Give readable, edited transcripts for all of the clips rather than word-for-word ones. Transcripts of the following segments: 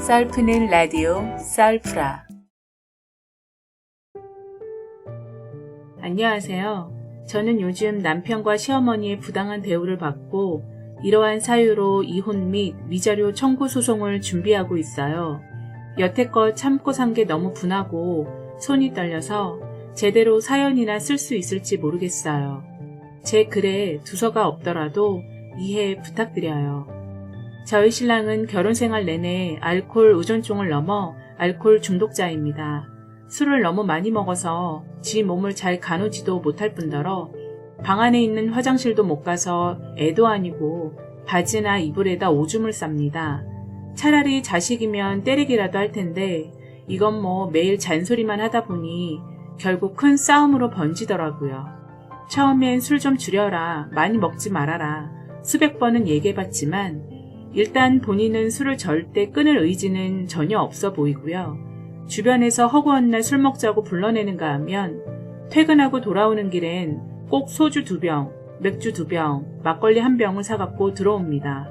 썰푸는 라디오 썰프라. 안녕하세요. 저는 요즘 남편과 시어머니의 부당한 대우를 받고 이러한 사유로 이혼 및 위자료 청구 소송을 준비하고 있어요. 여태껏 참고 산 게 너무 분하고 손이 떨려서 제대로 사연이나 쓸 수 있을지 모르겠어요. 제 글에 두서가 없더라도 이해 부탁드려요. 저희 신랑은 결혼 생활 내내 알코올 의존증을 넘어 알코올 중독자입니다. 술을 너무 많이 먹어서 지 몸을 잘 가누지도 못할 뿐더러 방 안에 있는 화장실도 못 가서 애도 아니고 바지나 이불에다 오줌을 쌉니다. 차라리 자식이면 때리기라도 할 텐데 이건 뭐 매일 잔소리만 하다 보니 결국 큰 싸움으로 번지더라고요. 처음엔 술 좀 줄여라, 많이 먹지 말아라 수백 번은 얘기해봤지만 일단 본인은 술을 절대 끊을 의지는 전혀 없어 보이고요. 주변에서 허구한 날 술 먹자고 불러내는가 하면 퇴근하고 돌아오는 길엔 꼭 소주 2병, 맥주 2병, 막걸리 1병을 사갖고 들어옵니다.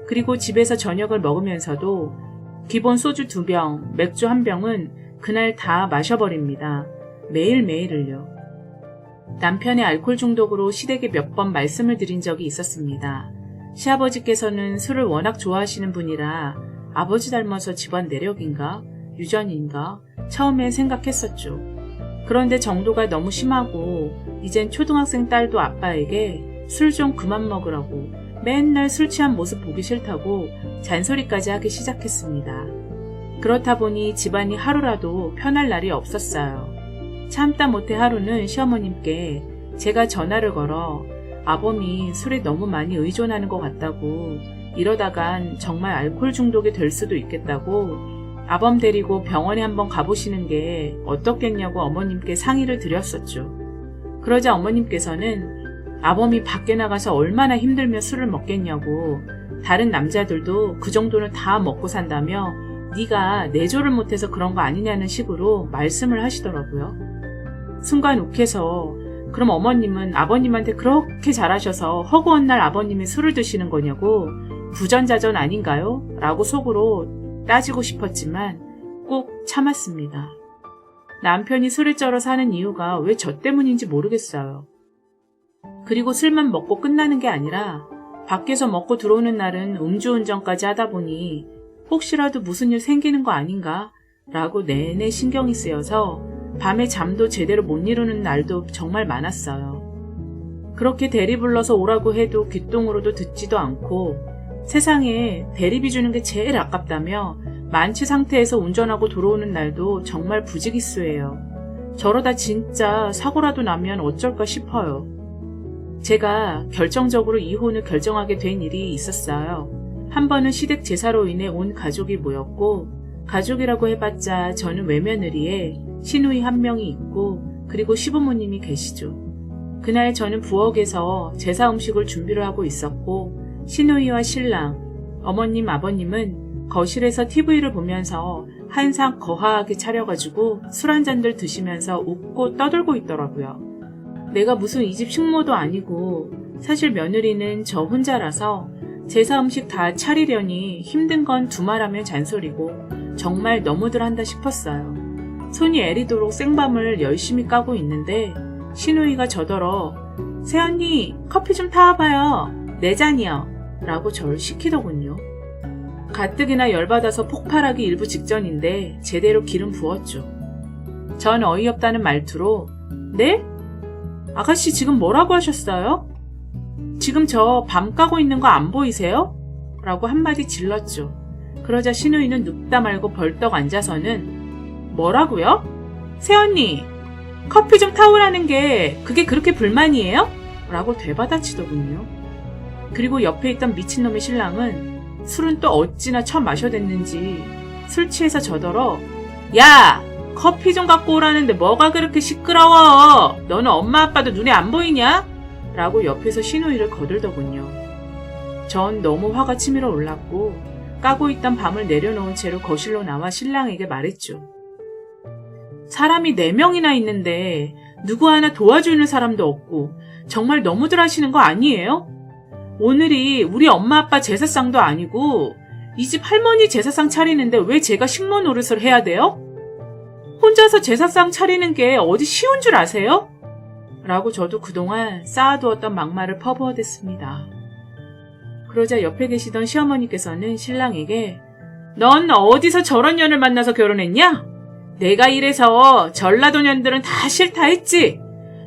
그리고 집에서 저녁을 먹으면서도 기본 소주 2병, 맥주 1병은 그날 다 마셔버립니다. 매일매일을요. 남편의 알코올 중독으로 시댁에 몇 번 말씀을 드린 적이 있었습니다. 시아버지께서는 술을 워낙 좋아하시는 분이라 아버지 닮아서 집안 내력인가? 유전인가? 처음엔 생각했었죠. 그런데 정도가 너무 심하고 이젠 초등학생 딸도 아빠에게 술 좀 그만 먹으라고 맨날 술 취한 모습 보기 싫다고 잔소리까지 하기 시작했습니다. 그렇다 보니 집안이 하루라도 편할 날이 없었어요. 참다 못해 하루는 시어머님께 제가 전화를 걸어 아범이 술에 너무 많이 의존하는 것 같다고 이러다간 정말 알코올 중독이 될 수도 있겠다고 아범 데리고 병원에 한번 가보시는 게 어떻겠냐고 어머님께 상의를 드렸었죠. 그러자 어머님께서는 아범이 밖에 나가서 얼마나 힘들며 술을 먹겠냐고 다른 남자들도 그 정도는 다 먹고 산다며 네가 내조를 못해서 그런 거 아니냐는 식으로 말씀을 하시더라고요. 순간 욱해서 그럼 어머님은 아버님한테 그렇게 잘하셔서 허구한 날 아버님이 술을 드시는 거냐고 부전자전 아닌가요? 라고 속으로 따지고 싶었지만 꼭 참았습니다. 남편이 술에 쩔어 사는 이유가 왜 저 때문인지 모르겠어요. 그리고 술만 먹고 끝나는 게 아니라 밖에서 먹고 들어오는 날은 음주운전까지 하다 보니 혹시라도 무슨 일 생기는 거 아닌가? 라고 내내 신경이 쓰여서 밤에 잠도 제대로 못 이루는 날도 정말 많았어요. 그렇게 대리 불러서 오라고 해도 귓등으로도 듣지도 않고 세상에 대리비 주는 게 제일 아깝다며 만취 상태에서 운전하고 들어오는 날도 정말 부지기수예요. 저러다 진짜 사고라도 나면 어쩔까 싶어요. 제가 결정적으로 이혼을 결정하게 된 일이 있었어요. 한 번은 시댁 제사로 인해 온 가족이 모였고 가족이라고 해봤자 저는 외며느리에 시누이 1명이 있고 그리고 시부모님이 계시죠. 그날 저는 부엌에서 제사 음식을 준비를 하고 있었고 시누이와 신랑, 어머님, 아버님은 거실에서 TV를 보면서 한상 거하게 차려가지고 술 한 잔들 드시면서 웃고 떠들고 있더라고요. 내가 무슨 이 집 식모도 아니고 사실 며느리는 저 혼자라서 제사 음식 다 차리려니 힘든 건 두말하면 잔소리고 정말 너무들 한다 싶었어요. 손이 애리도록 생밤을 열심히 까고 있는데 시누이가 저더러 새언니 커피 좀 타와봐요. 4잔이요. 라고 저를 시키더군요. 가뜩이나 열받아서 폭발하기 일부 직전인데 제대로 기름 부었죠. 전 어이없다는 말투로 네? 아가씨 지금 뭐라고 하셨어요? 지금 저 밤 까고 있는 거 안 보이세요? 라고 한마디 질렀죠. 그러자 시누이는 눕다 말고 벌떡 앉아서는 뭐라고요? 새언니 커피 좀 타오라는 게 그게 그렇게 불만이에요? 라고 되받아치더군요. 그리고 옆에 있던 미친놈의 신랑은 술은 또 어찌나 처음 마셔댔는지 술 취해서 저더러 야! 커피 좀 갖고 오라는데 뭐가 그렇게 시끄러워? 너는 엄마 아빠도 눈에 안 보이냐? 라고 옆에서 시누이를 거들더군요. 전 너무 화가 치밀어 올랐고 까고 있던 밤을 내려놓은 채로 거실로 나와 신랑에게 말했죠. 사람이 4명이나 있는데 누구 하나 도와주는 사람도 없고 정말 너무들 하시는 거 아니에요? 오늘이 우리 엄마 아빠 제사상도 아니고 이 집 할머니 제사상 차리는데 왜 제가 식모 노릇을 해야 돼요? 혼자서 제사상 차리는 게 어디 쉬운 줄 아세요? 라고 저도 그동안 쌓아두었던 막말을 퍼부어댔습니다. 그러자 옆에 계시던 시어머니께서는 신랑에게 넌 어디서 저런 년을 만나서 결혼했냐? 내가 이래서 전라도 년들은 다 싫다 했지?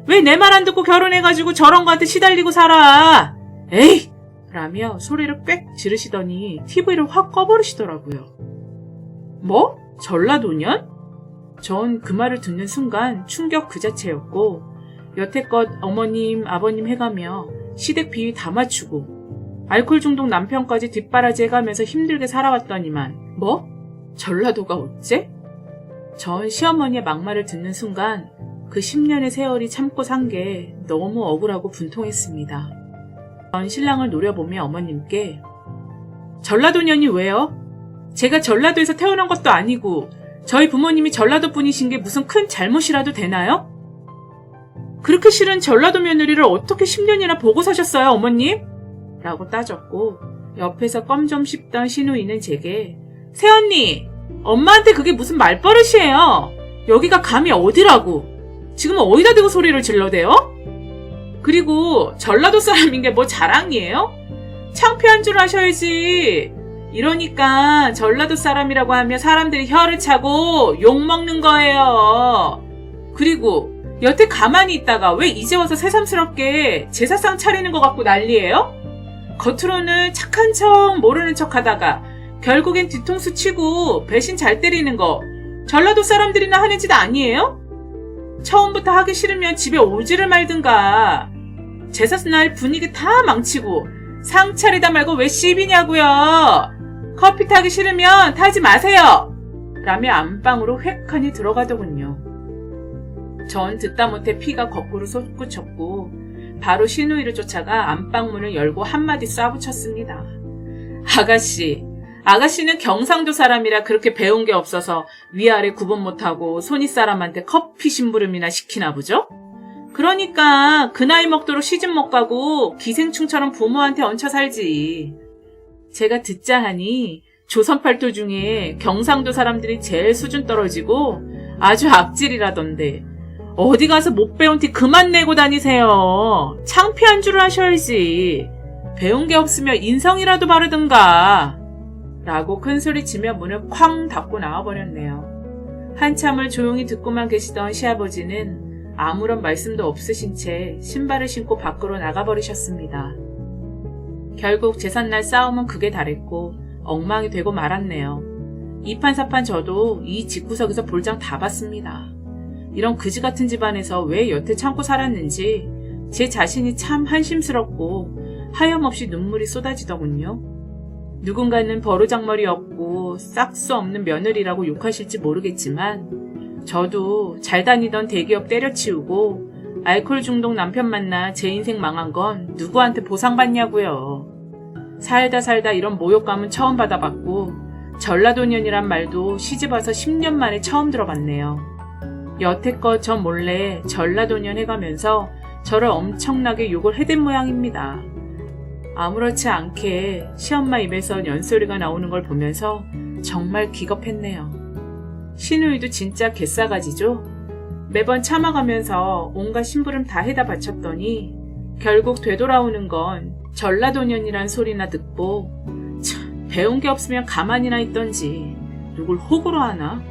왜 내 말 안 듣고 결혼해가지고 저런 거한테 시달리고 살아? 에이! 라며 소리를 꽥 지르시더니 TV를 확 꺼버리시더라고요. 뭐? 전라도년? 전 그 말을 듣는 순간 충격 그 자체였고 여태껏 어머님, 아버님 해가며 시댁 비위 다 맞추고 알코올 중독 남편까지 뒷바라지 해가면서 힘들게 살아왔더니만 뭐? 전라도가 어째? 전 시어머니의 막말을 듣는 순간 그 10년의 세월이 참고 산 게 너무 억울하고 분통했습니다. 전 신랑을 노려보며 어머님께 전라도년이 왜요? 제가 전라도에서 태어난 것도 아니고 저희 부모님이 전라도 분이신 게 무슨 큰 잘못이라도 되나요? 그렇게 싫은 전라도 며느리를 어떻게 10년이나 보고 사셨어요, 어머님? 라고 따졌고 옆에서 껌 좀 씹던 시누이는 제게 새언니, 엄마한테 그게 무슨 말버릇이에요. 여기가 감히 어디라고. 지금 어디다 대고 소리를 질러대요? 그리고 전라도 사람인 게 뭐 자랑이에요? 창피한 줄 아셔야지. 이러니까 전라도 사람이라고 하면 사람들이 혀를 차고 욕먹는 거예요. 그리고 여태 가만히 있다가 왜 이제 와서 새삼스럽게 제사상 차리는 것 같고 난리예요? 겉으로는 착한 척 모르는 척 하다가 결국엔 뒤통수 치고 배신 잘 때리는 거 전라도 사람들이나 하는 짓 아니에요? 처음부터 하기 싫으면 집에 오지를 말든가. 제사날 분위기 다 망치고 상 차리다 말고 왜 씹이냐고요. 커피 타기 싫으면 타지 마세요. 라며 안방으로 획하니 들어가더군요. 전 듣다 못해 피가 거꾸로 솟구쳤고 바로 시누이를 쫓아가 안방문을 열고 한마디 쏴붙였습니다. 아가씨는 경상도 사람이라 그렇게 배운 게 없어서 위아래 구분 못하고 손윗 사람한테 커피 심부름이나 시키나 보죠? 그러니까 그 나이 먹도록 시집 못 가고 기생충처럼 부모한테 얹혀 살지. 제가 듣자 하니 조선팔도 중에 경상도 사람들이 제일 수준 떨어지고 아주 악질이라던데 어디 가서 못 배운 티 그만 내고 다니세요. 창피한 줄 아셔야지. 배운 게 없으면 인성이라도 바르든가. 라고 큰소리치며 문을 쾅 닫고 나와버렸네요. 한참을 조용히 듣고만 계시던 시아버지는 아무런 말씀도 없으신 채 신발을 신고 밖으로 나가버리셨습니다. 결국 제삿날 싸움은 극에 달했고 엉망이 되고 말았네요. 이판사판 저도 이 집구석에서 볼장 다 봤습니다. 이런 그지 같은 집안에서 왜 여태 참고 살았는지 제 자신이 참 한심스럽고 하염없이 눈물이 쏟아지더군요. 누군가는 버르장머리였고 싹수 없는 며느리라고 욕하실지 모르겠지만 저도 잘 다니던 대기업 때려치우고 알코올 중독 남편 만나 제 인생 망한 건 누구한테 보상받냐고요. 살다 이런 모욕감은 처음 받아봤고 전라도년이란 말도 시집와서 10년 만에 처음 들어봤네요. 여태껏 저 몰래 전라도년 해가면서 저를 엄청나게 욕을 해댄 모양입니다. 아무렇지 않게 시엄마 입에서 연소리가 나오는 걸 보면서 정말 기겁했네요. 시누이도 진짜 개싸가지죠? 매번 참아가면서 온갖 심부름 다 해다 바쳤더니 결국 되돌아오는 건 전라도년이란 소리나 듣고 참 배운 게 없으면 가만히나 있던지 누굴 호구로 하나?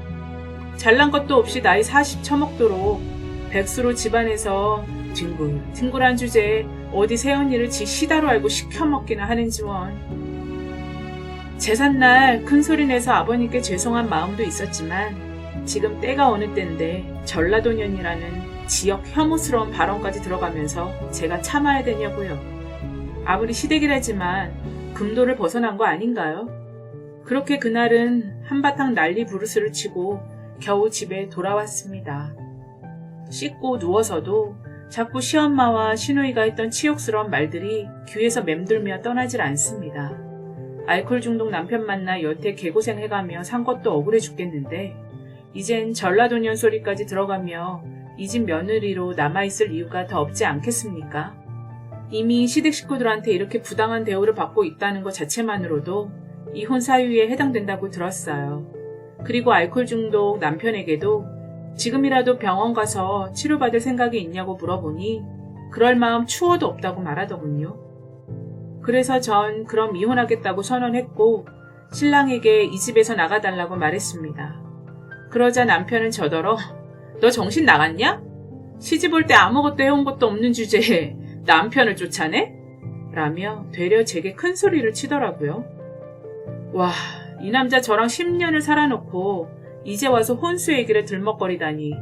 잘난 것도 없이 나이 40 처먹도록 백수로 집안에서 뒹굴한 주제에 어디 새언니를 지 시다로 알고 시켜먹기나 하는지 원. 제삿날 큰소리 내서 아버님께 죄송한 마음도 있었지만 지금 때가 어느 때인데 전라도년이라는 지역 혐오스러운 발언까지 들어가면서 제가 참아야 되냐고요. 아무리 시댁이라지만 금도를 벗어난 거 아닌가요? 그렇게 그날은 한바탕 난리 부르스를 치고 겨우 집에 돌아왔습니다. 씻고 누워서도 자꾸 시엄마와 시누이가 했던 치욕스러운 말들이 귀에서 맴돌며 떠나질 않습니다. 알코올 중독 남편 만나 여태 개고생해가며 산 것도 억울해 죽겠는데 이젠 전라도년 소리까지 들어가며 이 집 며느리로 남아있을 이유가 더 없지 않겠습니까? 이미 시댁 식구들한테 이렇게 부당한 대우를 받고 있다는 것 자체만으로도 이혼 사유에 해당된다고 들었어요. 그리고 알코올 중독 남편에게도 지금이라도 병원 가서 치료받을 생각이 있냐고 물어보니 그럴 마음 추워도 없다고 말하더군요. 그래서 전 그럼 이혼하겠다고 선언했고 신랑에게 이 집에서 나가달라고 말했습니다. 그러자 남편은 저더러 너 정신 나갔냐? 시집 올 때 아무것도 해온 것도 없는 주제에 남편을 쫓아내? 라며 되려 제게 큰 소리를 치더라고요. 와, 이 남자 저랑 10년을 살아놓고 이제 와서 혼수 얘기를 들먹거리다니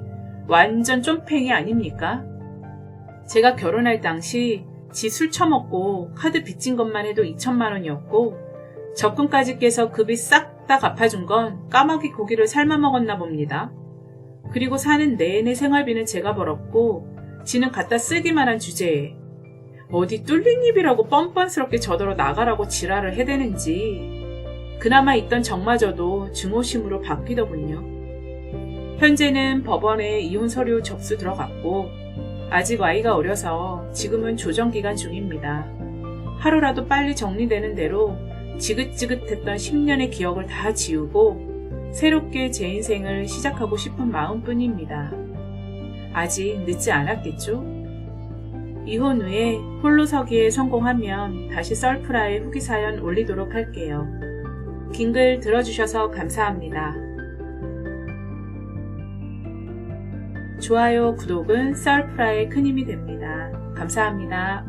완전 쫌팽이 아닙니까? 제가 결혼할 당시 지 술 처먹고 카드 빚진 것만 해도 2천만 원이었고 적금까지 깨서 그 빚 싹 다 갚아준 건 까마귀 고기를 삶아 먹었나 봅니다. 그리고 사는 내내 생활비는 제가 벌었고 지는 갖다 쓰기만 한 주제에 어디 뚫린 입이라고 뻔뻔스럽게 저더러 나가라고 지랄을 해대는지 그나마 있던 정마저도 증오심으로 바뀌더군요. 현재는 법원에 이혼 서류 접수 들어갔고 아직 아이가 어려서 지금은 조정기간 중입니다. 하루라도 빨리 정리되는 대로 지긋지긋했던 10년의 기억을 다 지우고 새롭게 제 인생을 시작하고 싶은 마음뿐입니다. 아직 늦지 않았겠죠? 이혼 후에 홀로 서기에 성공하면 다시 썰프라에 후기 사연 올리도록 할게요. 긴 글 들어주셔서 감사합니다. 좋아요, 구독은 썰프라에 큰 힘이 됩니다. 감사합니다.